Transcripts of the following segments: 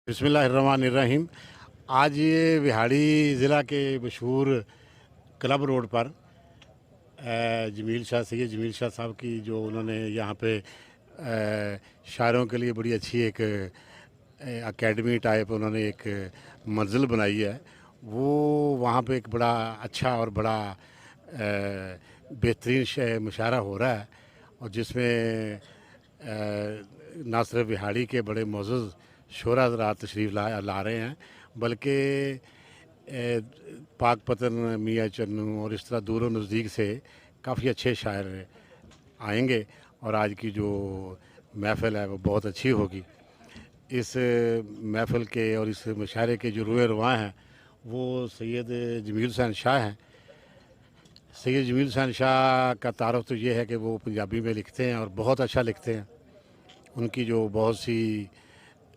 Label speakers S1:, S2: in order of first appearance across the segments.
S1: बिस्मिल्लाहिर्रहमानिर्रहीम। आज ये बिहाड़ी ज़िला के मशहूर क्लब रोड पर सैयद जमील शाह साहब की जो उन्होंने यहाँ पे शायरों के लिए बड़ी अच्छी एक एकेडमी टाइप उन्होंने एक मंजिल बनाई है। वो वहाँ पे एक बड़ा अच्छा और बड़ा बेहतरीन मुशायरा हो रहा है, और जिसमें ना सिर्फ बिहाड़ी के बड़े मोअज़्ज़ज़ शोरा हज़रात तशरीफ़ ला रहे हैं, बल्कि पाक पतन, मियाँ चन्नू और इस तरह दूर नज़दीक से काफ़ी अच्छे शायर आएंगे, और आज की जो महफ़िल है वो बहुत अच्छी होगी। इस महफ़िल के और इस मुशायरे के जो रुए रवाँ हैं वो सैयद जमील हुसैन शाह हैं। सैयद जमील हुसैन शाह का तारुफ़ तो ये है कि वो पंजाबी में लिखते हैं और बहुत अच्छा लिखते हैं। उनकी जो बहुत सी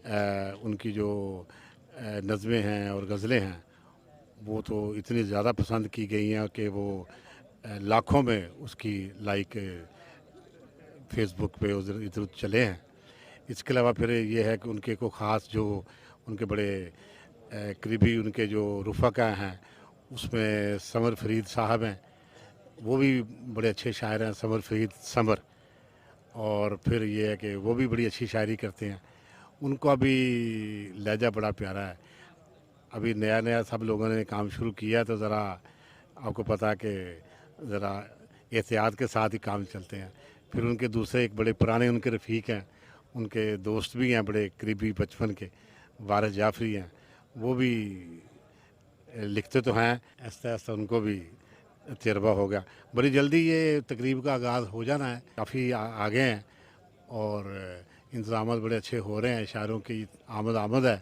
S1: उनकी जो नज़में हैं और गज़लें हैं वो तो इतनी ज़्यादा पसंद की गई हैं कि वो लाखों में उसकी लाइक फेसबुक पे उधर इधर चले हैं। इसके अलावा फिर ये है कि उनके को ख़ास जो उनके बड़े करीबी उनके जो रुफ़क़ा हैं उसमें समर फरीद साहब हैं, वो भी बड़े अच्छे शायर हैं, समर फरीद समर। और फिर ये है कि वो भी बड़ी अच्छी शायरी करते हैं। उनका भी लहजा बड़ा प्यारा है। अभी नया नया सब लोगों ने काम शुरू किया तो ज़रा आपको पता है कि ज़रा एहतियात के साथ ही काम चलते हैं। फिर उनके दूसरे एक बड़े पुराने उनके रफ़ीक हैं, उनके दोस्त भी हैं बड़े करीबी बचपन के, वारिस जाफ़री हैं। वो भी लिखते तो हैं, आहिस्ता आहिस्ता उनको भी तजर्बा हो गया। बड़ी जल्दी ये तकरीब का आगाज़ हो जाना है, काफ़ी आगे हैं और इंतज़ामात बड़े अच्छे हो रहे हैं। शायरों की आमद आमद है।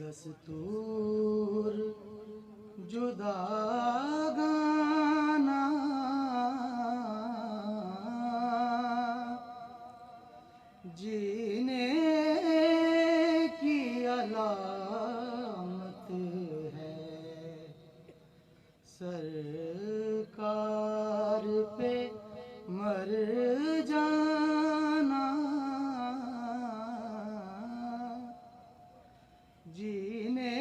S2: दस्तूर जुदा गाना जीने की अलामत है, सरकार पे मर जाना जीने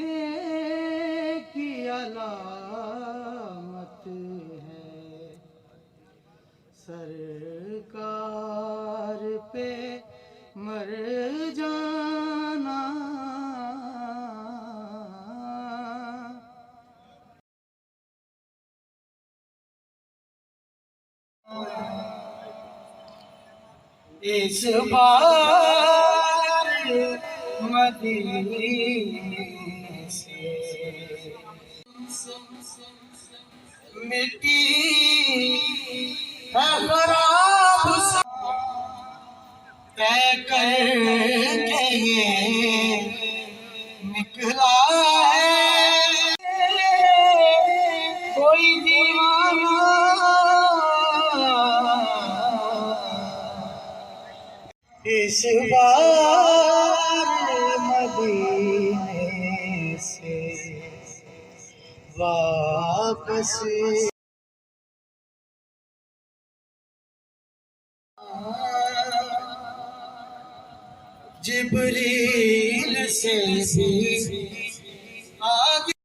S2: की अलामत है, सरकार पे मर जाना। इस बार मदीने से मिट्टी है खराब तय करके ये निकला है कोई दीवाना इस बार मदीने से वापस जिब्रील से भी आगे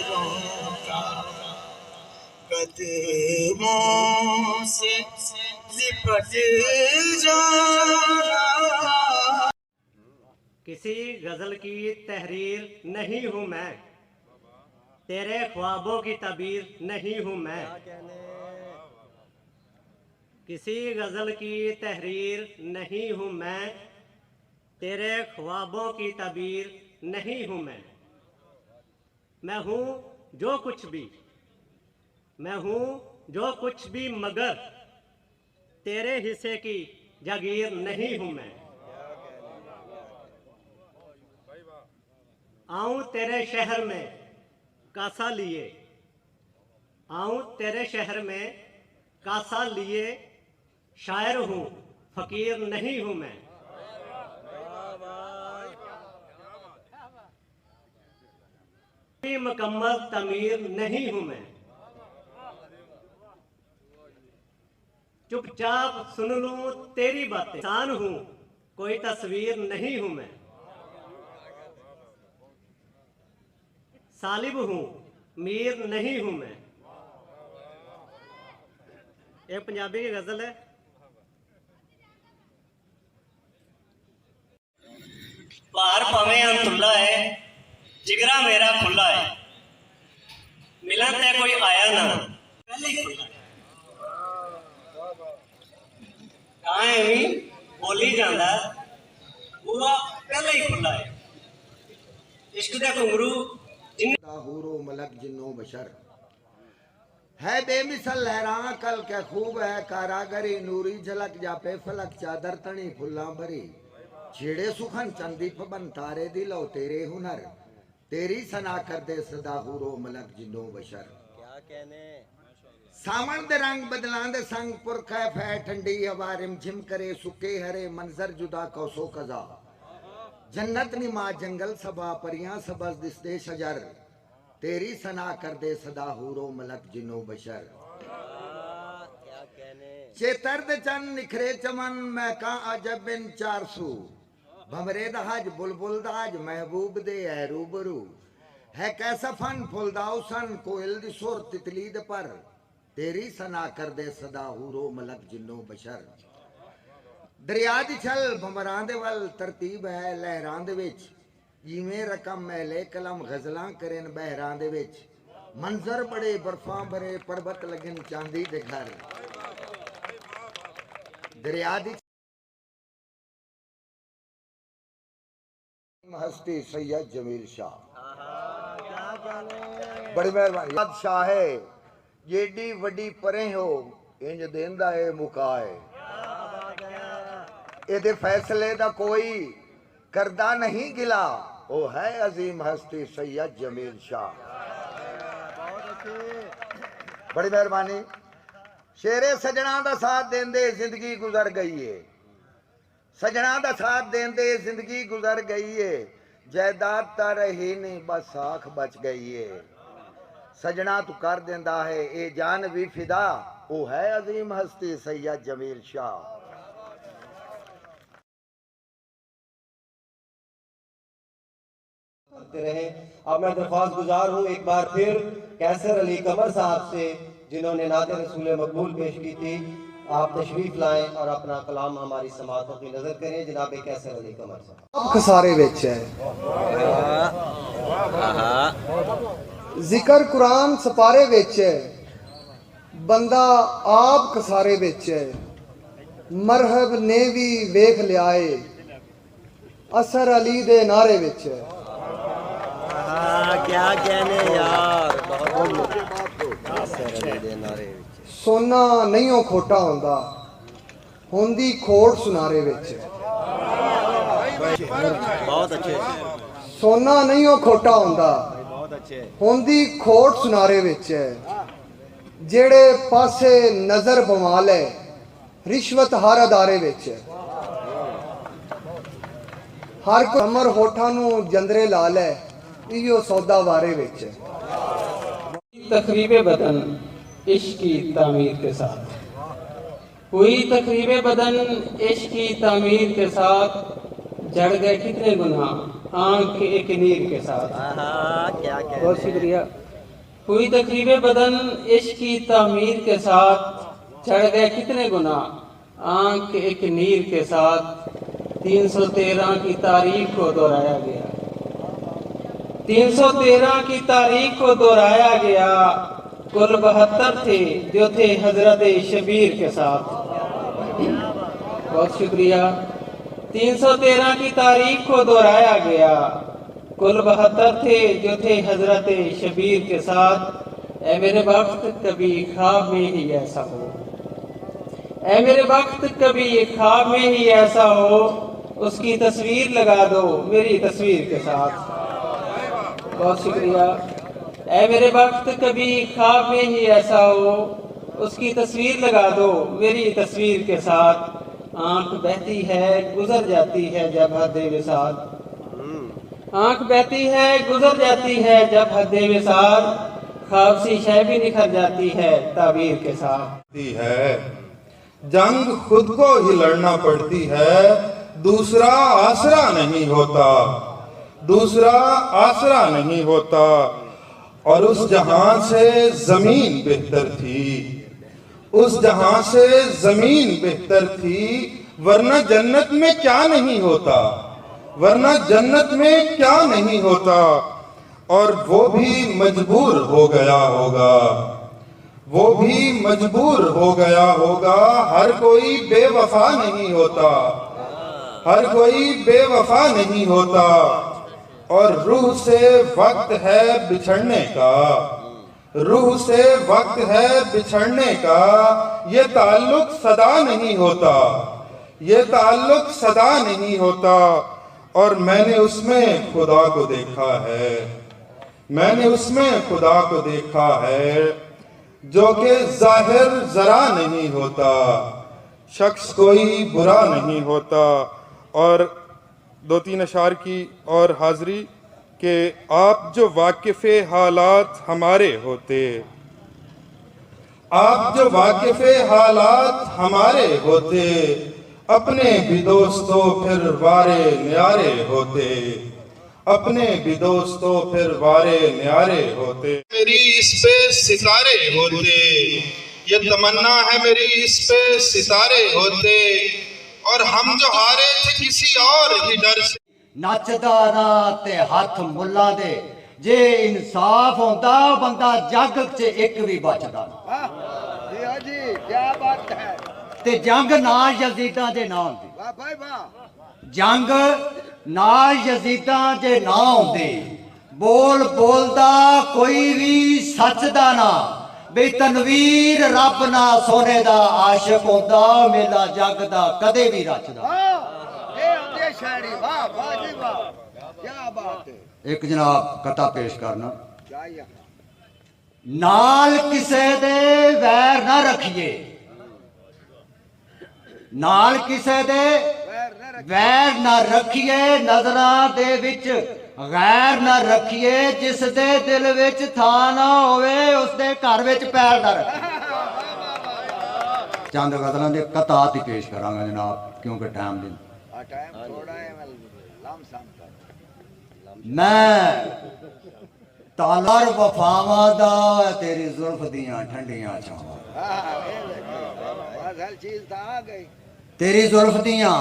S2: रोका कदमों से लिपट जाना।
S3: किसी गज़ल की तहरीर नहीं हूँ मैं, तेरे ख्वाबों की तबीर नहीं हूँ मैं, किसी गज़ल की तहरीर नहीं हूँ मैं, तेरे ख्वाबों की तबीर नहीं हूँ मैं हूँ जो कुछ भी, मैं हूँ जो कुछ भी, मगर तेरे हिस्से की जागीर नहीं हूँ मैं। आऊं तेरे शहर में कासा लिए, आऊं तेरे शहर में कासा लिए, शायर हूँ फकीर नहीं हूँ मैं। कोई मुकम्मल तमीर नहीं हूँ मैं, चुपचाप सुन लूं तेरी बातें, इंसान हूँ कोई तस्वीर नहीं हूँ मैं। सालिब हूँ मीर नहीं हूँ मैं। एक पंजाबी की गजल है। बाहर पवे अंतुल्ला है, जिगरा मेरा खुला है, मिलन ते कोई आया ना, पहले ही खुला है। काएं भी बोली जांदा, बुआ पहले ही खुला है। इश्क दे घुंघरू
S4: हूरो मलक जिन्नो बशर है बेमिसल लहरा कल के खूब है कारागरी नूरी झलक जापे फलक चादर तनी फुल्ला भरी छेड़े सुखन चंदी पबन तारे दिलो तेरे हुनर तेरी सना कर दे सदा हूरो मलक जिन्नो बशर। क्या कहने सावन दे रंग बदलां दे संग पुरखैफ है ठंडी हवा रिमझिम करे सुके हरे मंजर जुदा कौसो कजा जन्नत निमा जंगल सबा परियां सबज दिसते शजर तेरी सना कर दे सदा हूरो मलक जिन्नो बशर। चेतर दे चन निखरे चमन मैं का अजब बिन चारसू भमरे दहाज बुलबुल दाज महबूब दे है रूबरू है कैसा फन फुलदाऊ सन कोयल दी सुर तितली दे पर तेरी सना कर दे सदा हूरो मलक जिन्नो बशर। दरिया दी छल भमरां दे वल तरतीब है लहरां दे विच जिवें रकम मैले कलम गजलां करेन बहरां दे विच मंजर बड़े बर्फां भरे पर्वत लगन चांदी दे घर दरिया दी हस्ती सैयद जमील शाह बड़ी मेहरबानी बादशाह है जेडी वड्डी परे हो इंज देंदा है मुकाए एदे फैसले दा कोई करदा नहीं गिला वो है अजीम हस्ती सैयद जमील शाह। बड़ी मेहरबानी। शेरे सजना दा साथ देंदे जिंदगी गुजर गई है, सजना दा साथ देंदे जिंदगी गुजर गई है, जायदाद ता रही नहीं बस आँख बच गई है। सजना तू कर देंदा है ए जान भी फिदा वो है अजीम हस्ती सैयद जमील शाह।
S5: रहे। अब मैं दरख्वास्त गुजार हूँ एक बार फिर कैसर अली कमर साहब से जिन्होंने नाते रसूल मकबूल पेश की थी, आप तशरीफ लाएं और अपना कलाम हमारी समातों की नजर करें। जनाब कैसर अली कमर साहब
S6: खसारे विच है जिक्र कुरान सपारे विच है बंदा आप खसारे विच है मरहब ने भी वेख लियाए असर अली दे नारे विच है।
S3: क्या कहने यार,
S6: सोना नहीं हो खोटा होंदा होंदी खोट सुनारे विच।
S3: बहुत अच्छे।
S6: सोना नहीं हो खोटा होंदा होंदी खोट सुनारे विच है। जेड़े पासे नजर बवा ले रिश्वत हर अदारे विच है। हर कोई अमर होठा नू जंदरे ला ले इहो सौदा वारे विच है।
S7: तकरीबे बदन इश्क की तामीर के साथ हुई, तकरीबे बदन इश्क की तामीर के साथ जड़ गए कितने गुनाह आंख के एक नीर के साथ। बहुत शुक्रिया। हुई तकरीबे बदन इश्क की तामीर के साथ जड़ गए कितने गुनाह आंख के एक नीर के साथ। 313 की तारीख को दोहराया गया। 313 की तारीख को दोहराया गया, कुल 72 थे जो थे हजरत शबीर के साथ। बहुत शुक्रिया। 313 की तारीख को दोहराया गया, कुल 72 थे जो थे हजरत शबीर के साथ। ऐ मेरे वक्त कभी ख्वाब में ही ऐसा हो, ऐ मेरे वक्त कभी ख्वाब में ही ऐसा हो, उसकी तस्वीर लगा दो मेरी तस्वीर के साथ। बहुत शुक्रिया। ऐ मेरे वक्त कभी ख्वाब में ही ऐसा हो, उसकी तस्वीर लगा दो मेरी तस्वीर के साथ। आंख बहती है गुजर जाती है जब हद विसाल, आंख बहती है गुजर जाती है जब हद विसाल, ख्वाब सी शय भी निखर जाती है ताबीर के साथ।
S8: है जंग खुद को ही लड़ना पड़ती है, दूसरा आसरा नहीं होता, दूसरा आसरा नहीं होता। और उस जहां से जमीन बेहतर थी, उस जहां से जमीन बेहतर थी, वरना जन्नत में क्या नहीं होता, वरना जन्नत में क्या नहीं होता। और वो भी मजबूर हो गया होगा, वो भी मजबूर हो गया होगा। हर कोई बेवफा नहीं होता, हर कोई बेवफा नहीं होता। और रूह से वक्त है बिछड़ने का, रूह से वक्त है बिछड़ने का। ये ताल्लुक सदा नहीं होता, ये ताल्लुक सदा नहीं होता। और मैंने उसमें खुदा को देखा है, मैंने उसमें खुदा को देखा है, जो कि जाहिर जरा नहीं होता, शख्स कोई बुरा नहीं होता। और 2-3 अशार की और हाजिरी के आप जो वाकिफ़े हालात हमारे होते, आप जो वाकिफ़े हालात हमारे होते, अपने भी दोस्तों फिर वारे न्यारे होते, अपने भी दोस्तों फिर वारे न्यारे होते। मेरी इस पे सितारे होते, ये तमन्ना है मेरी इस पे सितारे होते। और हम जो हारे थे किसी और ही डर से।
S9: नचदा ना ते हथ मुल्ला दे, जे इंसाफ होंदा बंदा जग च एक भी बचदा ना।
S6: जी क्या बात है।
S9: ते जंग ना यजीदां दे ना होंदी,
S6: वाह भाई वाह।
S9: जंग ना यजीदां दे ना होंदी, बोल बोलदा कोई भी सच दा ना। बे तनवीर रब ना सोने दा आशिक होंदा, मेला जग दा कदे भी रचदा।
S6: क्या बात है।
S9: एक जनाब कथा पेश करना। नाल किसे दे वैर ना रखिए, नाल किसे दे वैर ना रखिए, नजरां दे विच गैर ना रखिए, जिस दे दिल विच था ना होवे उसदे घर विच पैर ना रखिए। चंद गजलां दे कतात ही पेश करांगा जनाब, क्योंकि टाइम दिन मैं तालर वफावा दा तेरी जुल्फ दियां ठंडियां छावां, तेरी जुल्फ दियां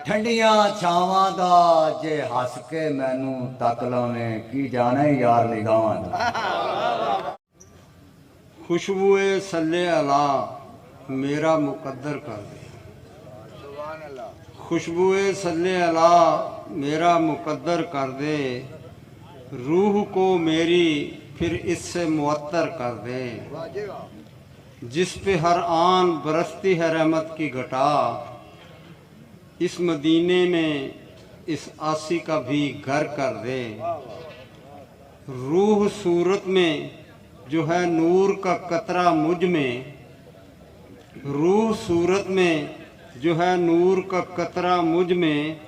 S9: ठंडियां छावां दा, जे हस के मैनू तक लावें की जाने यार निगाहां दा। खुशबुए सल्ले अला मेरा मुकद्दर कर दे, खुशबुए सल्ले अला मेरा मुकद्दर कर दे, रूह को मेरी फिर इससे मुअत्तर कर दे। जिस पे हर आन बरसती है रहमत की घटा, इस मदीने में इस आसी का भी घर कर दे। रूह सूरत में जो है नूर का कतरा मुझ में, रूह सूरत में जो है नूर का कतरा मुझ में,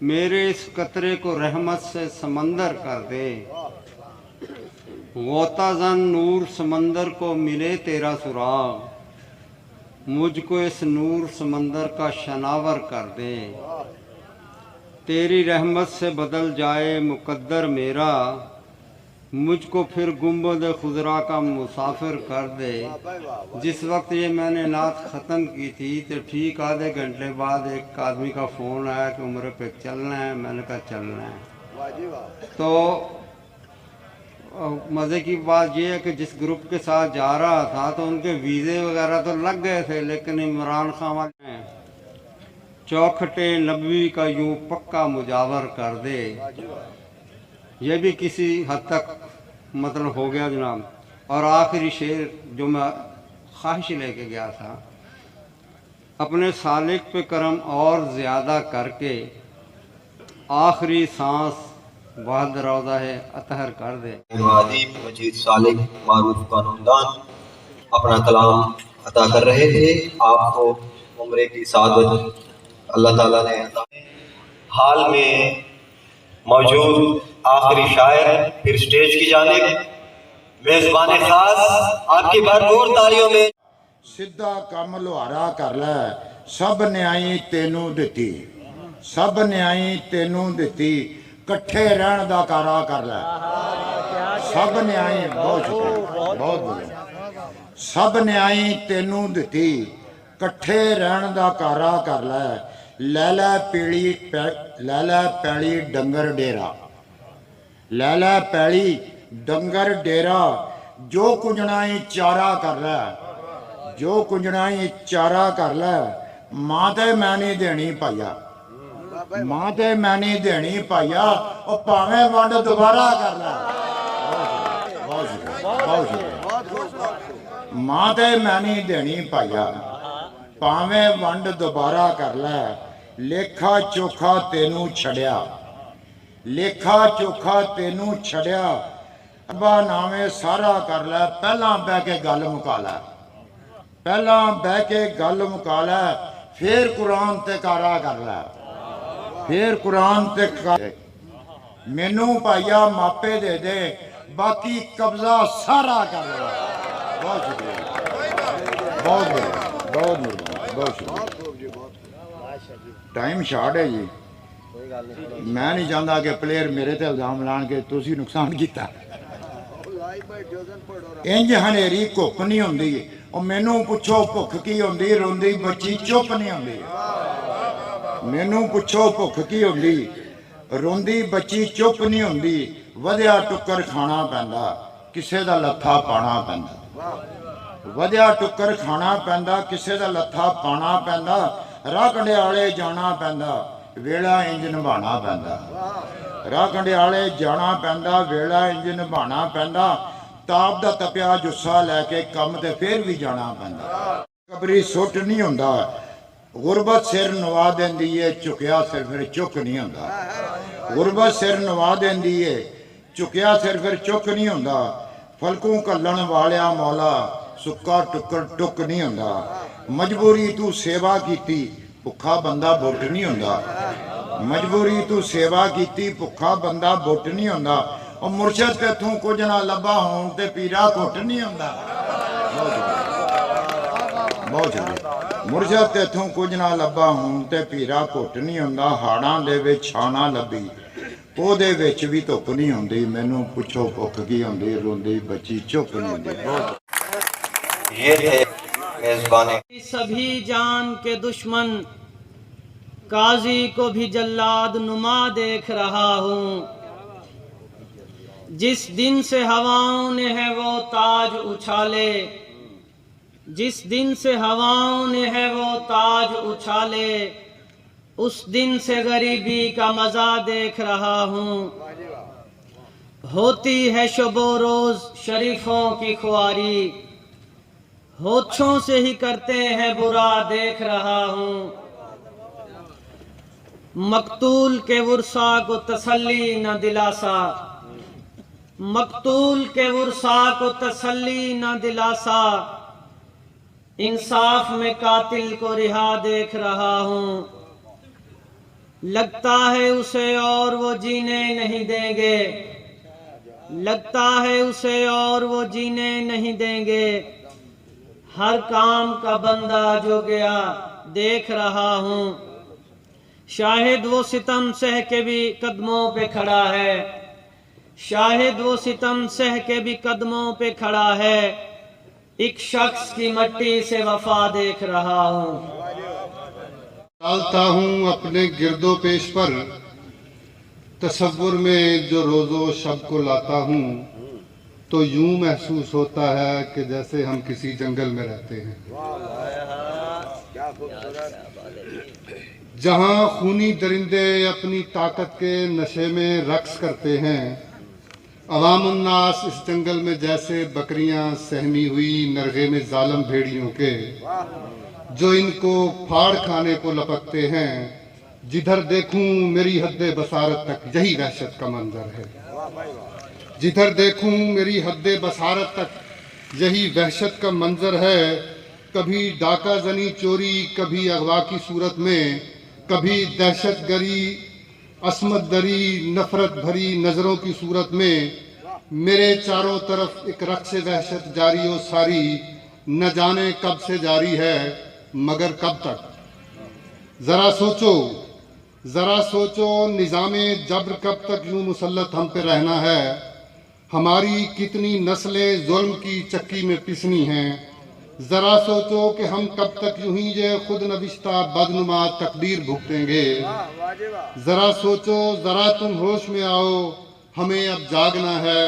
S9: मेरे इस कतरे को रहमत से समंदर कर दे। गोताजन नूर समंदर को मिले तेरा सुराग, मुझको इस नूर समंदर का शनावर कर दे। तेरी रहमत से बदल जाए मुकद्दर मेरा, मुझको फिर गुंबद खुजरा का मुसाफिर कर दे। जिस वक्त ये मैंने नात ख़त्म की थी तो ठीक आधे घंटे बाद एक आदमी का फ़ोन आया कि उम्र पे चलना है। मैंने कहा चलना है। तो मज़े की बात यह है कि जिस ग्रुप के साथ जा रहा था तो उनके वीज़े वगैरह तो लग गए थे, लेकिन इमरान खान वाले चौखटे नबवी का यूं पक्का मुजावर कर दे, ये भी किसी हद तक मतलब हो गया जनाब। और आखिरी शेर जो मैं ख्वाहिश लेके गया था, अपने सालिक पे करम और ज़्यादा करके आखिरी सांस वाद रौज़ा है अतहर कर दे।
S5: अदीब मजीद सालिक मारूफ कानूनदान अपना कलाम अता कर रहे थे आपको। उम्रे की सादत अल्लाह ताला ने अता। हाल में मौजूद आखिरी शायर फिर स्टेज की जानिब मेजबान खास आपकी भरपूर तालियों में।
S10: सिद्धा कम लुहारा कर लै, सब न्याई तेनू दिती, सब न्याई तेनू दिती, कट्ठे रहन दा कारा कर लै। सब न्याई बहुत शुक्रिया, बहुत बढ़िया। सब न्याई तेनू दिती, कट्ठे रहन दा कारा कर लै, लै लै पैली डंगर डेरा, लै पैली डंगर डेरा, जो कुंजनाई चारा कर लै, जो कुंजनाई चारा कर लै, मां ते मैं नहीं देनी पाइया, मां ते मैं नहीं देनी पाइया, और भावें वंड दोबारा कर लै। बहुत शुक्रिया, बहुत शुक्रिया। मां ते मैं नहीं देनी पाइया, भावें वंड दोबारा कर लै, लेखा चोखा तेनू छड़िया, लेखा चोखा तेनू छड़िया, अब्बा नावे सारा कर लै, पहला बह के गल मुका लै, पहला बह के गल मुका लै, फिर कुरान ते कारा कर लै, फिर कुरान ते मैनू भाइया मापे दे दे, बाकी कब्जा सारा कर लै। बहुत शुक्रिया, बहुत बढ़िया, बहुत मेहरबानी, बहुत शुक्रिया। टाइम शार्ट है जी, मैं नहीं चाहता कि प्लेयर मेरे ते इल्जाम लान के तुसी नुकसान किया। इंज हनेरी घुप नहीं होंदी, और मैनू पुछो भुख की होंदी, रोंदी बच्ची चुप नहीं होंदी। मैनू पुछो भुख की होंदी, रोंदी बच्ची चुप नहीं होंदी, वधिया टुक्कर खाना पैंदा, किसे दा लत्था पाना पैंदा, वधिया टुक्कर खाना पैंदा, किसे दा लत्था पाना पैंदा, राह कंडियाले जाना पैंदा, वेला इंज निभाना पैंदा, राह कंडियाले जाना पैंदा, वेला इंज निभाना पैंदा, ताप दा तपिया जुस्सा लैके कम ते फिर भी जाना पैंदा। कबरी सुट नहीं होंदा, गुरबत सिर नवा देंदी है, झुकिया सिर फिर चुक नहीं होंदा। गुरबत सिर नवा देंदी है, झुकिया सिर फिर चुक नहीं होंदा। फलकू घल्लण वालिया मौला, सुक्का टुक्कर टुक नहीं होंदा। मजबूरी तू सेवा कीती, भुखा बंदा बुट नहीं होंदा। मजबूरी तू सेवा कीती, भुखा बंदा बुट नहीं होंदा। और मुर्शद तेथों कुछ ना लभा होण ते पीरा घुट नहीं होंदा। बहुत शुक्रिया। मुर्शद तेथों कुछ ना लभा होण ते पीरा घुट नहीं होंदा। हाड़ां दे विच छाना लभी, ओहदे विच भी धुप नहीं होंदी। मैनू पुछो भुख की होंदी, रोंदी बच्ची चुप नहीं होंदी।
S5: ये थे मेजबान।
S7: सभी जान के दुश्मन, काजी को भी जल्लाद नुमा देख रहा हूँ। जिस दिन से हवाओं ने है वो ताज उछाले, जिस दिन से हवाओं ने है वो ताज उछाले, उस दिन से गरीबी का मजा देख रहा हूँ। होती है शबो रोज शरीफों की खुआरी, होठों से ही करते हैं बुरा देख रहा हूँ। मकतूल के वर्सा को तसल्ली न दिलासा, मकतूल के वर्सा को तसल्ली न दिलासा, इंसाफ में कातिल को रिहा देख रहा हूँ। लगता है उसे और वो जीने नहीं देंगे, लगता है उसे और वो जीने नहीं देंगे। हर काम का बंदा जो गया देख रहा हूँ। शाहिद वो सितम सह के भी कदमों पे खड़ा है, शाहिद वो सितम सह के भी कदमों पे खड़ा है। एक शख्स की मट्टी से वफा देख रहा हूँ।
S11: डालता हूँ अपने गिरदो पेश पर, तसव्वुर में जो रोज़ो शब को लाता हूँ। तो यूं महसूस होता है कि जैसे हम किसी जंगल में रहते हैं, जहां खूनी दरिंदे अपनी ताकत के नशे में रक्स करते हैं। अवामुन्नास इस जंगल में जैसे बकरियां सहमी हुई नरगे में जालम भेड़ियों के, जो इनको फाड़ खाने को लपकते हैं। जिधर देखूं मेरी हद्दे बसारत तक यही वहशत का मंजर है। जिधर देखूं मेरी हद्दे बसारत तक यही वहशत का मंजर है। कभी डाका जनी चोरी, कभी अगवा की सूरत में, कभी दहशत गरी असमत दरी नफरत भरी नजरों की सूरत में। मेरे चारों तरफ एक रक्स वहशत जारी और सारी, न जाने कब से जारी है मगर कब तक। जरा सोचो निज़ामे जब्र कब तक यूं मुसल्लत हम पे रहना है। हमारी कितनी नस्लें जुल्म की चक्की में पिसनी हैं। जरा सोचो कि हम कब तक यूं ही ये खुद नविश्ता बदनुमा तकदीर भुगतेंगे। जरा सोचो, जरा तुम होश में आओ, हमें अब जागना है।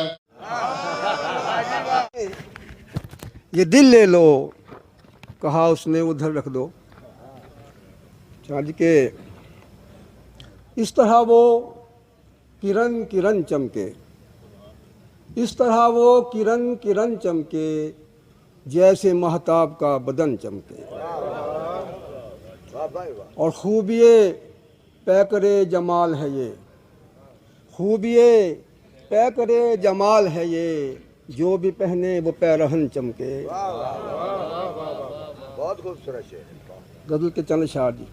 S6: ये दिल ले लो, कहा उसने उधर रख दो। चाँद के इस तरह वो किरण किरण चमके, इस तरह वो किरण किरण चमके, जैसे महताब का बदन चमके। और खूबिये पैकरे जमाल है ये, खूबिये पैकरे जमाल है ये, जो भी पहने वो पैरहन चमके।
S4: बहुत खूबसूरत शेर।
S6: गजल के चंद शार जी।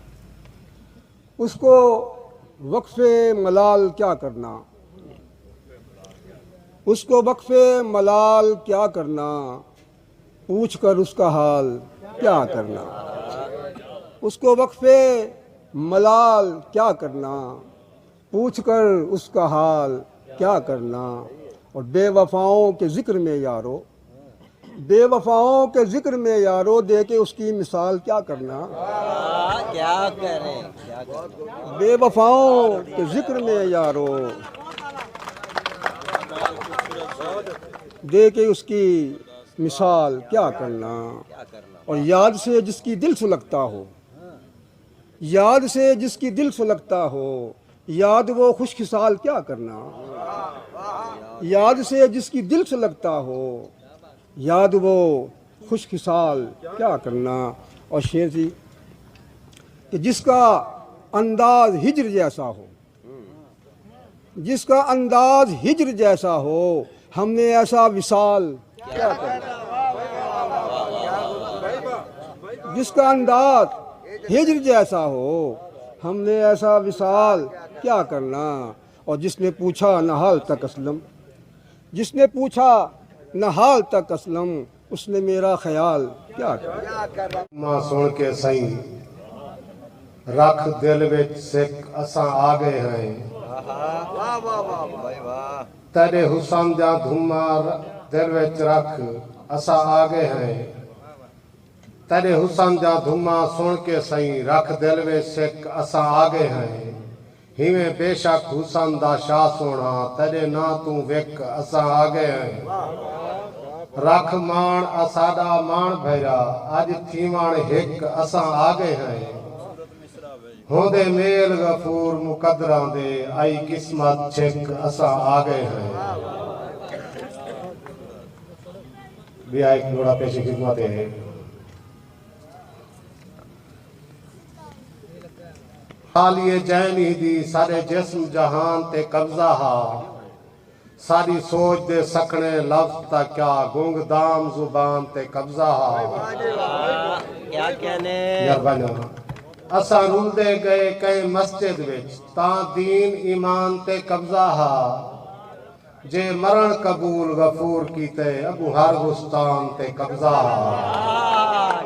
S6: उसको वक्फे मलाल क्या करना, उसको वक्फे मलाल क्या करना, पूछ कर उसका हाल क्या करना। उसको वक्फे मलाल क्या करना, पूछ कर उसका हाल क्या करना। और बेवफाओं के ज़िक्र में यारो, बेवफाओं के ज़िक्र में यारो, दे के उसकी मिसाल क्या करना।
S2: क्या करें,
S6: बेवफाओं के ज़िक्र में यारो, दे के उसकी मिसाल क्या करना। और याद से जिसकी दिल सुलगता हो, याद से जिसकी दिल सुलगता हो, याद वो खुशखिसाल क्या करना। याद से जिसकी दिल सुलगता हो, याद वो खुशखिसाल क्या करना। और शेर जी कि जिसका अंदाज हिज्र जैसा हो, जिसका अंदाज हिज्र जैसा हो, हमने ऐसा विशाल क्या करना। जिसका अंदाज हिज्र जैसा हो, हमने ऐसा विशाल क्या करना। और जिसने पूछा न हाल तक असलम, जिसने पूछा न हाल तक असलम, उसने मेरा ख्याल क्या करना।
S12: मां सुन के सही रख दिल विच सिक असां आ गए हैं। तेरे हुसन दा धुमा दिल विच रख असां आ गए हैं। तेरे हुसन दा धुमा सुन के सही रख दिल विच सिक असां आ गए हैं। हिवें बेशक हुसन दा शाह सोना, तेरे ना तू विक असां आ गए हैं। रख मान असाडा मान भैरा, अज थीवण हिक असां आ गए हैं। होंदे मेल गफूर मुकदरां दे, आई किस्मत छिक असां आ गए हैं। बिया एक लोड़ा पेशी खिदमत है। खालिए जैनी दी सारे जिस्म जहान ते कब्जा हा। सारी सोच दे सकने लफ्ज ता क्या, गुंगदाम जुबान ते कब्जा हा।
S2: क्या कहने
S12: असां रुलदे गए कई मस्जिद विच, तां दीन ईमान ते कब्जा हा। जे मरण कबूल गफूर कीते, अबू हर गुस्तान ते कब्जा हा।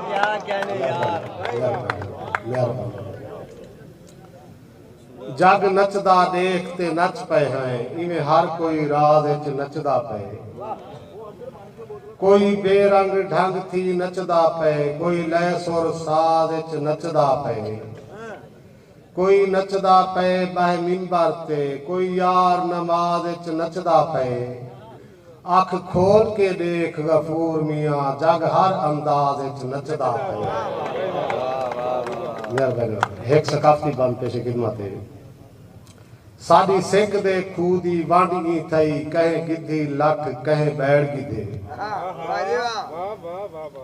S2: क्या कहने
S12: यार जग नचदा देख ते नच पे हैं, इवें हर कोई राज विच नचदा पे। कोई बेरंग ढंग थी नचदा पे, कोई लय सुर साज विच नचदा पे। कोई नचदा पे बह मिंबर ते, कोई यार नमाज विच नचदा पे। अख खोल के देख गफूर मियाँ जग हर अंदाज विच नचदा पिया। एक सकाफती बंद पेश खिदमत है। साडी सिख दे खूह दी वांडी थई कहे गिद्धी लख कहे बैड़ गिद्धे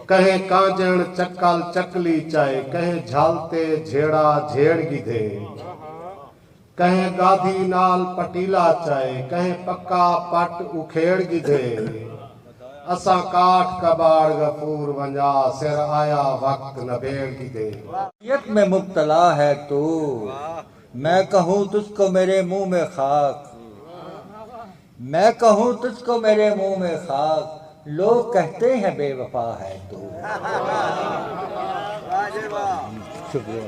S12: कहे कांजण चक्कल चकली चाहे कहे झालते झेड़ा झेड़ गिद्धे कहे गाधी नाल पटीला चाहे कहे पक्का पट उखेड़ गिद्धे असा काठ कबाड़ गफूर वंजा सिर आया वक्त नबेड़ गिद्धे।
S13: यत में मुब्तला है तू मैं कहूँ तुझको मेरे मुंह में खाक, मैं कहूँ तुझको मेरे मुंह में खाक, लोग कहते हैं बेवफा है तू। शुक्रिया।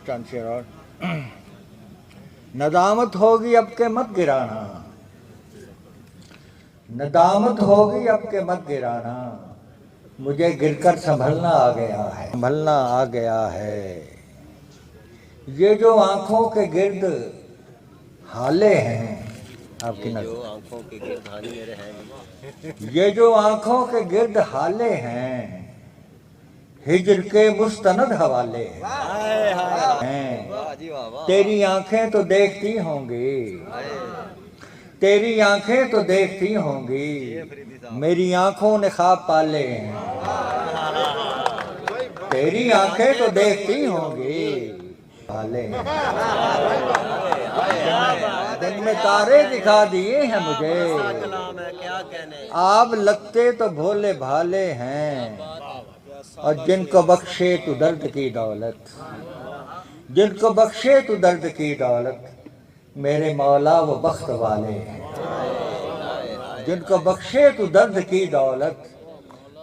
S13: चंद शेर और नदामत होगी अब के मत गिराना, नदामत होगी अब के मत गिराना, मुझे गिरकर संभलना आ गया है, संभलना आ गया है। ये जो आंखों के गिर्द हाले हैं आपकी नजर,
S2: आंखों के गिर्द हाले मेरे हैं,
S13: ये जो आंखों के गिर्द हाले हैं हिज्र के मुस्तनद हवाले हैं। तेरी आंखें तो देखती होंगी, तेरी आंखें तो देखती होंगी, मेरी आंखों ने ख्वाब पाले हैं। तेरी आंखें तो देखती होंगी पाले हैं। दिन में तारे दिखा दिए हैं मुझे, आप लगते तो भोले भाले हैं। और जिनको बख्शे तू दर्द की दौलत, जिनको बख्शे तू दर्द की दौलत, मेरे मौला वो बख्त वाले हैं। जिनको बख्शे तू दर्द की दौलत,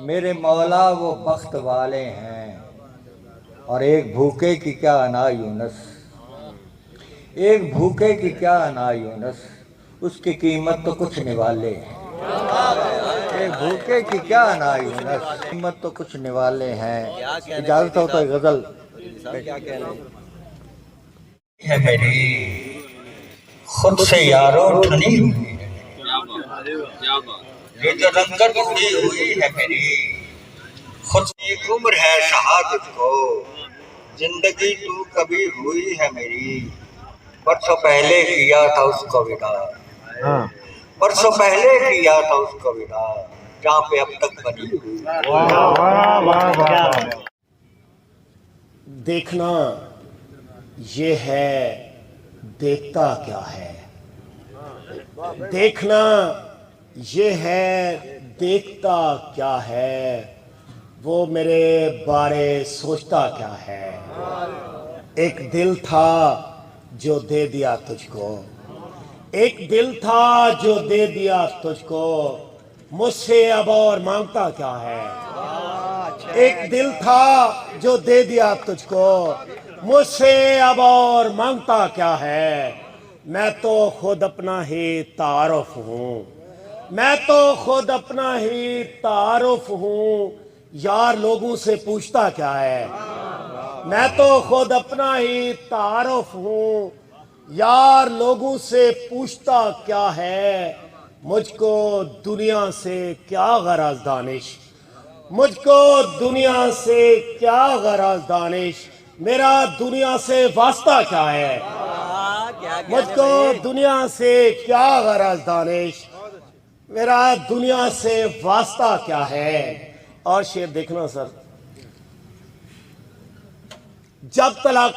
S13: मेरे मौला वो बख्त वाले हैं। और एक भूखे की क्या अना यूनस, एक भूखे की क्या अना यूनस, उसकी कीमत तो कुछ निवाले हैं। एक भूखे की क्या अना यूनस, कीमत तो कुछ निवाले हैं। इजाजत हो तो गजल है मेरी खुद से यारों ठनी हुई है, ये जो रंगत उड़ी हुई है मेरी खुद एक उम्र है शहादत को, जिंदगी तू कभी हुई है मेरी। परसों पहले किया था उसको विदा, परसों पहले किया था उसको विदा, जहाँ पे अब तक बनी हुई।
S12: देखना ये है देखता क्या है, देखना ये है देखता क्या है, वो मेरे बारे सोचता क्या है। एक दिल था जो दे दिया तुझको, एक दिल था जो दे दिया तुझको, मुझसे अब और मांगता क्या है। एक दिल था जो दे दिया तुझको, मुझसे अब और मांगता क्या है। मैं तो खुद अपना ही तारुफ हूँ, मैं तो खुद अपना ही तारुफ हूँ, यार लोगों से पूछता क्या है। मैं तो खुद अपना ही तारुफ हूँ, यार लोगों से पूछता क्या है। मुझको दुनिया से क्या गरज दानिश, मुझको दुनिया से क्या गरज दानिश, मेरा दुनिया से वास्ता क्या है। मुझको दुनिया से क्या गरज दानिश, मेरा दुनिया से वास्ता क्या है। और शेर देखना सर, जब तक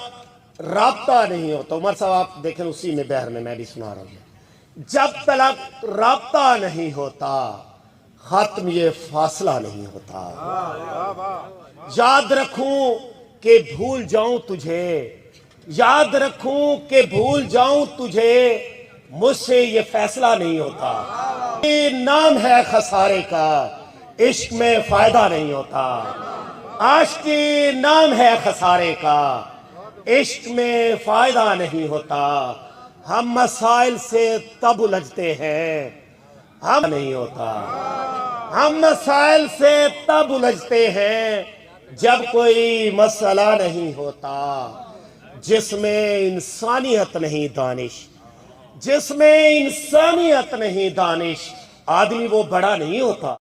S12: राब्ता नहीं होता, उमर साहब आप देखें उसी में बहर में मैं भी सुना रहा हूं, जब तक राब्ता नहीं होता खत्म ये फासला नहीं होता। याद रखूं कि भूल जाऊं तुझे, याद रखूं कि भूल जाऊं तुझे, मुझसे ये फैसला नहीं होता। ये नाम है खसारे का, इश्क में फायदा नहीं होता। आशिकी नाम है खसारे का, इश्क में फायदा नहीं होता। हम मसाइल से तब उलझते हैं, हम नहीं होता। हम मसाइल से तब उलझते हैं जब कोई मसला नहीं होता, जिसमें इंसानियत नहीं दानिश,
S14: जिसमें इंसानियत नहीं दानिश, आदमी वो बड़ा नहीं होता।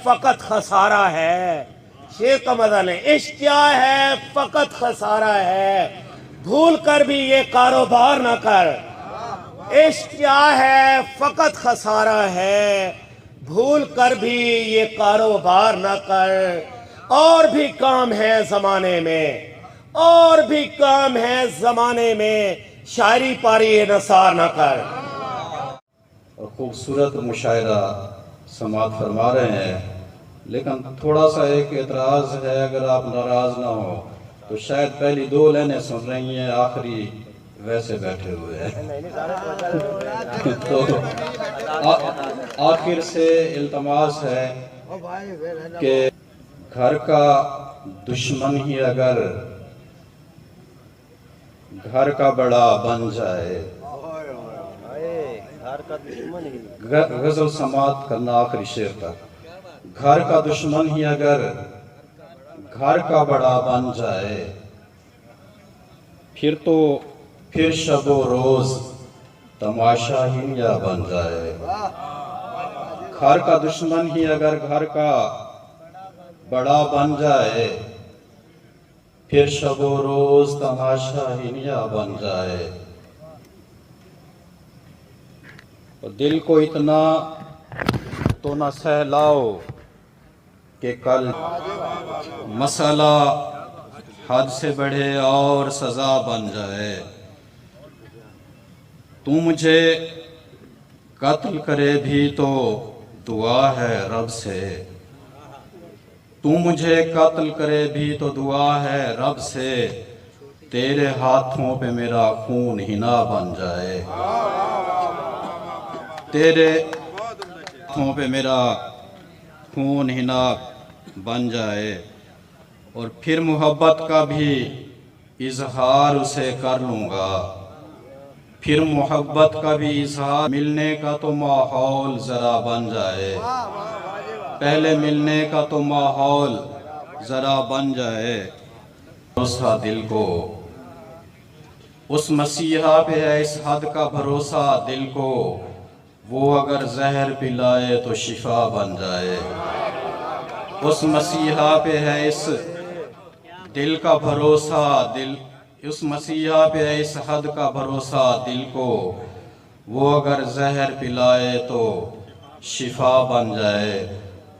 S14: फकत खसारा है, शेर का मजा नहीं। इश्क क्या है? फकत खसारा है, भूल कर भी ये कारोबार ना कर। इश्क क्या है? फकत खसारा है, भूल कर भी ये कारोबार ना कर। और भी काम है जमाने में, और भी काम है जमाने में, शायरी पारी नसार ना कर।
S15: और खूबसूरत मुशायरा समात फरमा रहे हैं, लेकिन थोड़ा सा एक एतराज़ है, अगर आप नाराज़ ना हो तो शायद पहली 2 लाइनें सुन रही हैं, आखिरी वैसे बैठे हुए हैं। तो आखिर से इल्तमास है कि घर का दुश्मन ही अगर घर का बड़ा बन जाए, गजल समात करना आखिरी शेर तक। घर का दुश्मन ही अगर घर का बड़ा बन जाए, फिर शबो रोज तमाशा ही या बन जाए। घर का दुश्मन ही अगर घर का बड़ा बन जाए, फिर शबो रोज तमाशा ही या बन जाए। और दिल को इतना तो न सहलाओ कि कल मसला हद से बढ़े और सजा बन जाए। तू मुझे कत्ल करे भी तो दुआ है रब से, तू मुझे कत्ल करे भी तो दुआ है रब से, तेरे हाथों पे मेरा खून ही ना बन जाए। तेरे हाथों पे मेरा खून ही ना बन जाए। और फिर मोहब्बत का भी इजहार उसे कर लूँगा, फिर मोहब्बत का भी इजहार। मिलने का तो माहौल ज़रा बन जाए, पहले मिलने का तो माहौल ज़रा बन जाए। भरोसा दिल को उस मसीहा पे है, इस हद का भरोसा दिल को, वो अगर जहर पिलाए तो शिफा बन जाए। उस मसीहा पे है इस दिल का भरोसा, दिल उस मसीहा पे है इस हद का भरोसा दिल को, वो अगर जहर पिलाए तो शिफा बन जाए।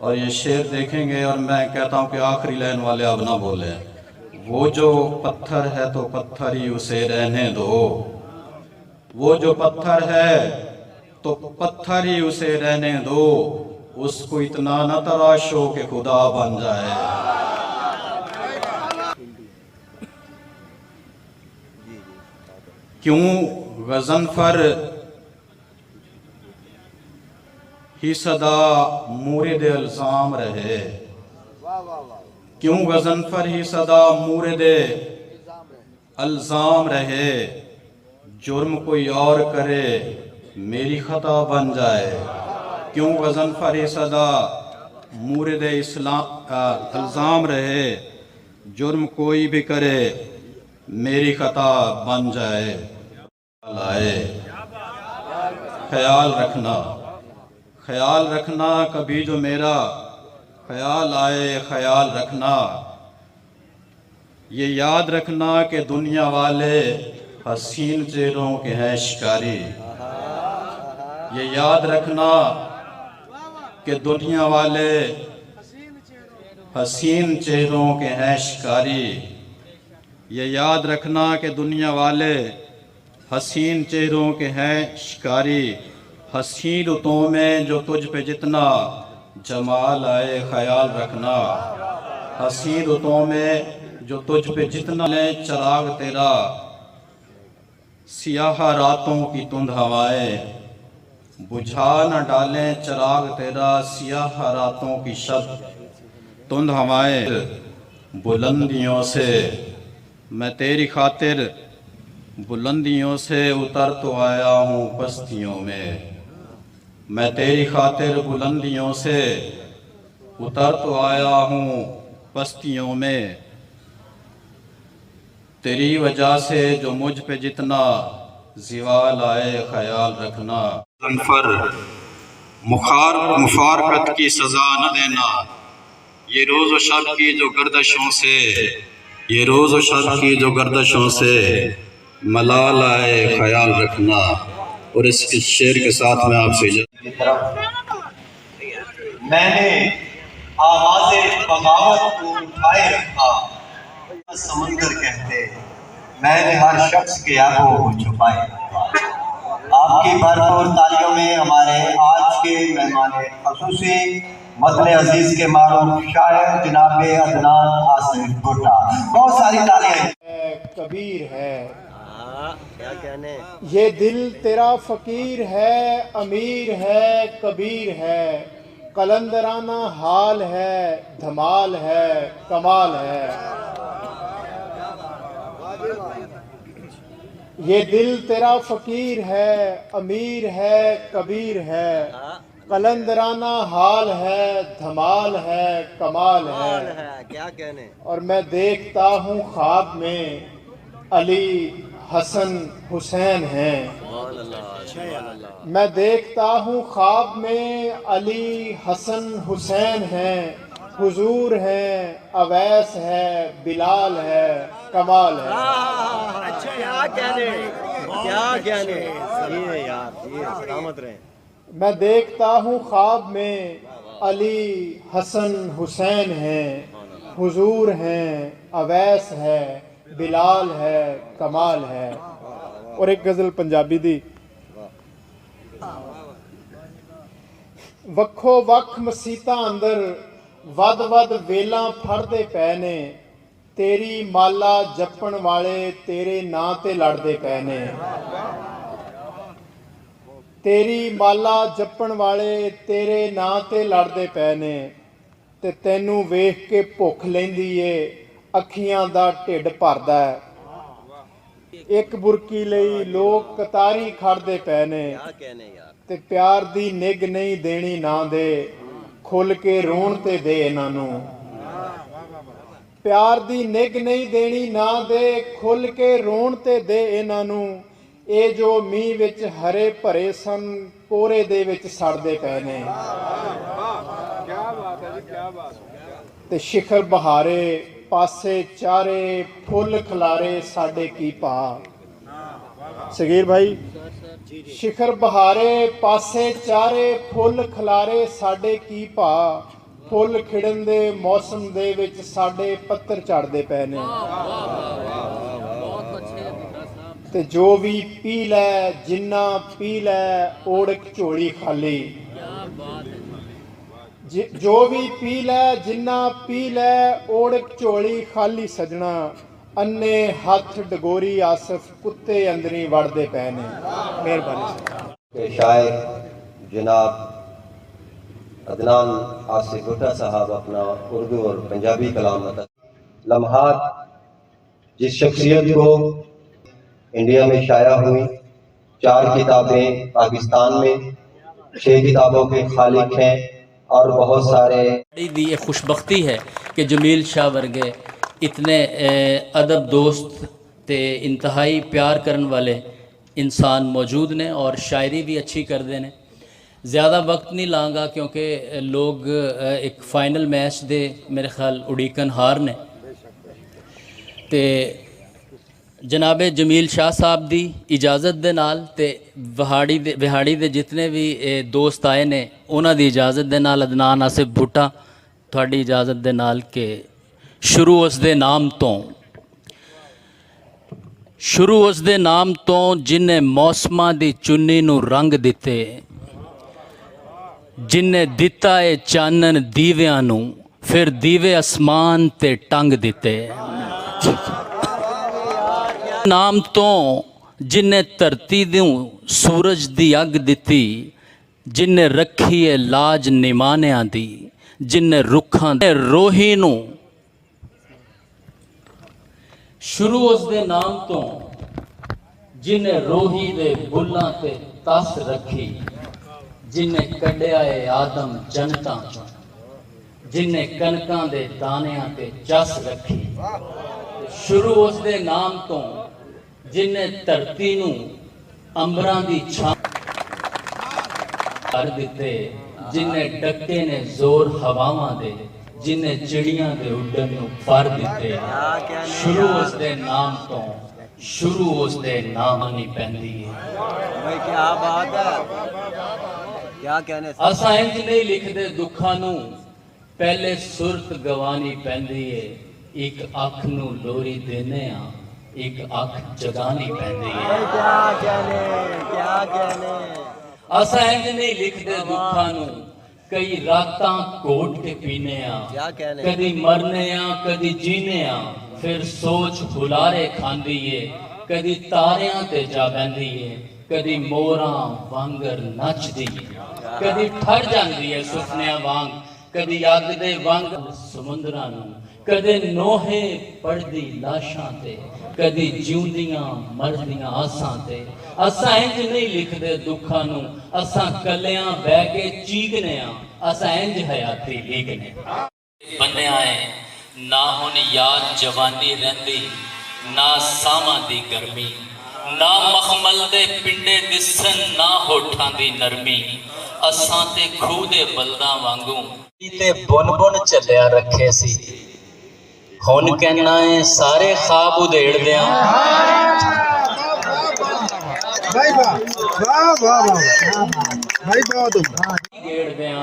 S15: और ये शेर देखेंगे, और मैं कहता हूँ कि आखिरी लाइन वाले अब ना बोले, वो जो पत्थर है तो पत्थर ही उसे रहने दो, वो जो पत्थर है तो पत्थर ही उसे रहने दो, उसको इतना न तराशो कि खुदा बन जाए। क्यों गज़नफ़र ही सदा मूरिद अल्ज़ाम रहे, क्यों गज़नफ़र ही सदा मूरिद अल्ज़ाम रहे, जुर्म कोई और करे मेरी ख़ता बन जाए। क्यों गज़नफ़र ही सदा मूरिद अल्ज़ाम रहे, जुर्म कोई भी करे मेरी ख़ता बन जाए। लाए ख्याल रखना, ख्याल रखना कभी जो मेरा ख्याल आए, ख्याल रखना। ये याद रखना कि दुनिया वाले हसीन चेहरों के हैं शिकारी। ये याद रखना कि दुनिया वाले हसीन चेहरों के हैं शिकारी। ये याद रखना कि दुनिया वाले हसीन चेहरों के हैं शिकारी। हसीन रुतों में जो तुझ पे जितना जमाल आए, ख्याल रखना। हसीन रुतों में जो तुझ पे जितना ले चिराग तेरा, सियाह रातों की तुंद हवाएं बुझा न डालें चिराग तेरा, सियाह रातों की शब तुंद हवाएं। बुलंदियों से मैं तेरी खातिर, बुलंदियों से उतर तो आया हूँ पस्तियों में। मैं तेरी खातिर बुलंदियों से उतर तो आया हूँ पस्तियों में। तेरी वजह से जो मुझ पे जितना ज़वाल आए ख्याल रखना। अनफर मुखारफत की सज़ा न देना, ये रोज़ व शब की जो गर्दशों से, ये रोज़ व शब की जो गर्दशों से मलाल आए ख्याल रखना। और इस शेर के साथ मैं आपसे
S5: मैंने आवाज़े बगावत को उठाए रखा, समंदर कहते मैंने हर शख्स के आंखों को छुपाए रखा। आपकी भरपूर तालियों में हमारे आज के मेहमान खसूसी मतले अजीज के मारूफ शायर जनाब अदनान आसिफ भुट्टा, बहुत सारी तालियां।
S6: कबीर है
S2: क्या कहने,
S6: ये दिल तेरा फकीर है, अमीर है, कबीर है, कलंदराना हाल है, धमाल है, कमाल है। ये दिल तेरा फकीर है, अमीर है, कबीर है, कलंदराना हाल है, धमाल है, कमाल है।
S2: क्या कहने।
S6: और मैं देखता हूँ ख्वाब में अली हसन हुसैन हैं। मैं देखता हूँ ख्वाब में अली हसन हुसैन हैं, हुजूर हैं, अवैस है, बिलाल है, कमाल है।
S2: अच्छा क्या कहने, क्या कहने, सही है यार, ये सलामत रहे।
S6: मैं देखता हूँ ख्वाब में अली हसन हुसैन हैं, हुजूर हैं, अवैस है, बिलाल है, कमाल है। और एक गज़ल पंजाबी दी। वक्खो वक्ख मसीता अंदर वद वद वेला फड़दे पै ने, तेरी माला जपण वाले तेरे नां ते लड़दे पै ने। तेरी माला जपण वाले तेरे नां ते लड़दे पै ने, ते तैनू वेख के भुख लैंदी ए, अखियां दा ढिड भरदा है। एक बुरकी लई लोग कतारी खड़दे पै ने, ते प्यार दी निग नहीं देनी ना दे, खुल के रोण ते दे इन्हां नूं। प्यार दी निग नहीं देनी ना दे, खुल के रोण ते दे इन्हां नूं। ਇਹ ਜੋ ਮੀਂਹ ਵਿੱਚ ਹਰੇ ਭਰੇ ਸਨ, ਕੋਰੇ ਦੇ ਵਿੱਚ ਸੜਦੇ ਪਏ ਨੇ। ਕੀ ਬਾਤ ਹੈ ਜੀ, ਕੀ ਬਾਤ। ਤੇ ਸ਼ਿਖਰ ਬਹਾਰੇ ਪਾਸੇ ਚਾਰੇ, ਫੁੱਲ ਖਲਾਰੇ ਸਾਡੇ ਕੀ ਭਾ। ਸਗੀਰ ਭਾਈ, ਸ਼ਿਖਰ ਬਹਾਰੇ ਪਾਸੇ ਚਾਰੇ, ਫੁੱਲ ਖਲਾਰੇ ਸਾਡੇ ਕੀ ਭਾ। ਫੁੱਲ ਖਿੜਨ ਦੇ ਮੌਸਮ ਦੇ ਵਿੱਚ ਸਾਡੇ ਪੱਤਰ ਝੜਦੇ ਪਏ ਨੇ। ਤੇ ਜੋ ਵੀ ਪੀ ਲੈ, ਜਿੰਨਾ ਪੀ ਲੈ, ਓੜਕ ਝੋਲੀ ਖਾਲੀ। ਜੋ ਵੀ ਪੀ ਲੈ, ਜਿੰਨਾ ਪੀ ਲੈ, ਓੜਕ ਝੋਲੀ ਖਾਲੀ। ਸਜਣਾ ਅੰਨੇ ਹੱਥ ਡਗੋਰੀ ਆਸਫ, ਕੁੱਤੇ ਅੰਦਰੀ ਵੜਦੇ ਪਏ ਨੇ। ਮਿਹਰਬਾਨੀ।
S5: शायर जनाब अदनान आसिफ भुट्टा साहब अपना उर्दू और पंजाबी कलाम लम्हात, जिस शख्सियत को इंडिया में शाया हुई, 4 किताबें पाकिस्तान में, 6 किताबों के खालिक हैं और बहुत सारे
S16: दी ये खुशबख्ती है कि जमील शाह वर्गे इतने अदब दोस्त ते इंतहाई प्यार करने वाले इंसान मौजूद ने और शायरी भी अच्छी कर देने। ज़्यादा वक्त नहीं लाँगा क्योंकि लोग एक फाइनल मैच दे मेरे ख्याल उड़ीकन हार ने। ते जनाबे जमील शाह साहब दी इजाज़त दे नाल ते विहाड़ी दे जितने भी दोस्त आए ने, उन्हां दी इजाज़त दे नाल अदनान आसिफ भुट्टा तुहाडी इजाज़त दे नाल के शुरू उस दे नाम तो, शुरू उस दे नाम तो जिन्ने मौसमां दी चुन्नी नूं रंग दिते, जिन्ने दिता है चानन दीवियां नूं, फिर दीवे आसमान ते टंग दिते। नाम तो जिन्ने धरती दूं सूरज दी अग दिती, जिन्ने रखी है लाज निमानियां दी, जिन्ने रुखां दे रोही नूं। शुरू उस दे नाम तो जिन्ने रोही दे बुल्लां ते तस रखी, जिन्ने कढ़िया है आदम जनतां चों, जिन्ने कनकां दे दानियां ते चस रखी। शुरू उस दे नाम तो जिन्ने धरती नूं अंबरां दी छां कर दिते, जिन्हें डके ने जोर हवावां दे, जिन्हें चिड़ियां दे उड्डण नूं पर दिते। शुरू उसदे नाम तो, शुरू उसदे नाम नहीं पैंदी है।
S2: भाई क्या बात है, क्या कहने।
S16: असां इंज नहीं लिखदे दुखां नूं, पहले सुरत गवानी पैंदी है। एक अख नूं लोरी देने आ, एक अख जगानी पैंदी है।
S2: क्या कहने, क्या कहने।
S16: असां इंज नहीं लिखदे दुखां नूं, कई रातां घोट के पीने आ, कदी मरने आ कदी जीने आ, फिर सोच हुलारे खांदी है, कदी तारियां ते जा बहंदी है, कदी मोरां वांगर नचदी है, कदी ठर जांदी है सुपनियां वांग, कदी अग दे वांग समुंदरां नूं, कदे नोहे पड़दी लाशां ते, कदी जिउंदियां मरदियां आसां ते। असां इंज नहीं लिखदे दुखां नूं, असां कलियां बह के चीकने आ, असां इंज हयाती लीकने। बन्निया है ना हुन याद जवानी रहिंदी, ना सावां दी गर्मी, ना मखमल दे पिंडे दिसन, ना होठां दी नरमी। असां ते खूह दे बलदां वांगू ते बुन बुन चलिया रखे सी, हुन कहना है सारे ख्वाब उधेड़ दिया।
S8: भाई वाह वाह वाह भाई बहुत
S16: उधेड़ दिया।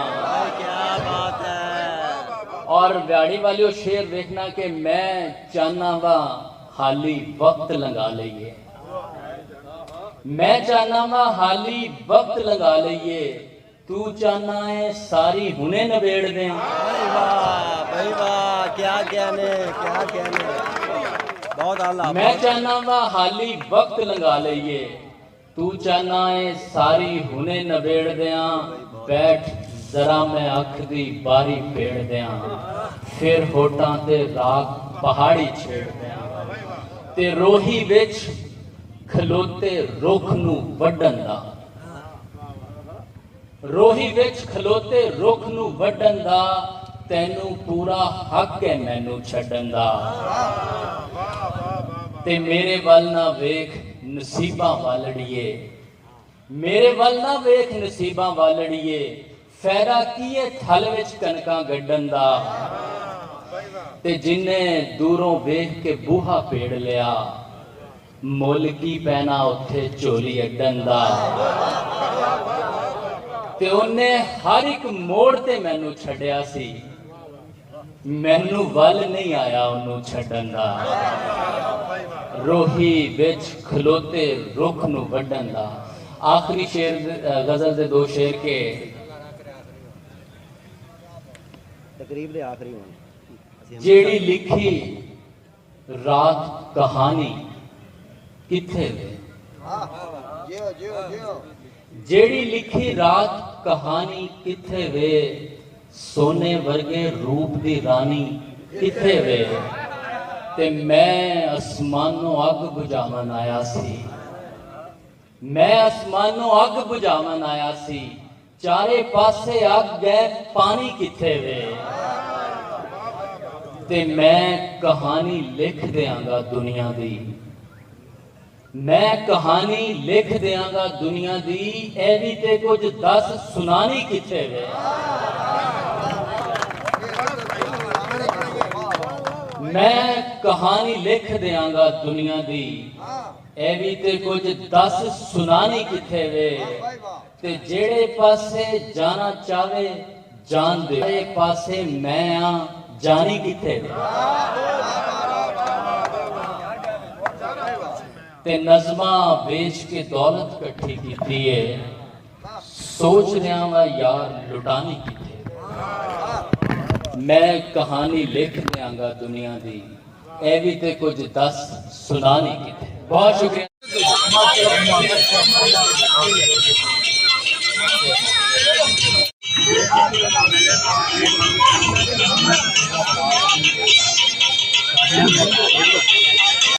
S2: क्या बात है।
S16: और ब्याड़ी वालियों शेर देखना कि मैं चाहना वा हाली वक्त लगा लईए, मैं चाहना वा हाली वक्त लगा लईए, तू चाहना है सारी हुने नबेड़ दें।
S2: भाई वाह, क्या कहने, क्या कहने। बहुत आला।
S16: मैं चाहना वा हाली वक्त लगा लईए, तू चाहना है सारी हुने नबेड़ दिया। बैठ जरा मैं अख दी बारी पेड़ दिया, फिर होटां ते राग पहाड़ी छेड़ दिया, ते रोही विच खलोते रुख नूं वड्डण दा, रोही विच खलोते रुख नूं वड्डण दा, तैनू पूरा हक है मैनू छड्डण दा। ते मेरे वल ना वेख नसीबां वालड़िए, मेरे वल ना वेख नसीबां वालड़िए, फैदा कीए थल विच कनकां गड्डण दा। ते जिन्हें दूरों वेख के बूहा पेड़ लिया, मुल की पैना उत्थे झोली अड्डण दा। ते उन्हें हर एक मोड़ ते मैनू छड्डिया सी, मैनू वल नहीं आया उन्नू छड्डण दा। रोही विच खलोते रुख नू वड्डण दा। आखिरी शेर गजल दे दो शेर के
S2: तकरीब दे आखिरी होने।
S16: जेड़ी लिखी रात कहानी किथे वे, जेड़ी लिखी रात कहानी किथे वे, सोने वर्गे रूप दी रानी किथे वे। ते मैं आसमानों अग बुझावन आया सी, मैं आसमानों अग बुझावन आया सी, चारे पासे अग गए पानी किथे वे। ते मैं कहानी लिख देंगा दुनिया दी, मैं कहानी लिख देंगा दुनिया दी, ए भी ते कुछ दस सुनानी किथे वे। मैं कहानी लिख देंगा दुनिया दी, ए भी ते कुछ दस सुनानी किथे वे। ते जेड़े पासे जाना चाहे जान दे, जेड़े पासे मैं आ जानी किथे वे। ते नज़मा बेच के दौलत कट्ठी कीती है, सोच रहा वा यार लुटानी किथे। मैं कहानी लिख देंगा दुनिया दी, ए भी ते कुछ दस सुनानी किथे। बहुत शुक्रिया।
S2: Thank you.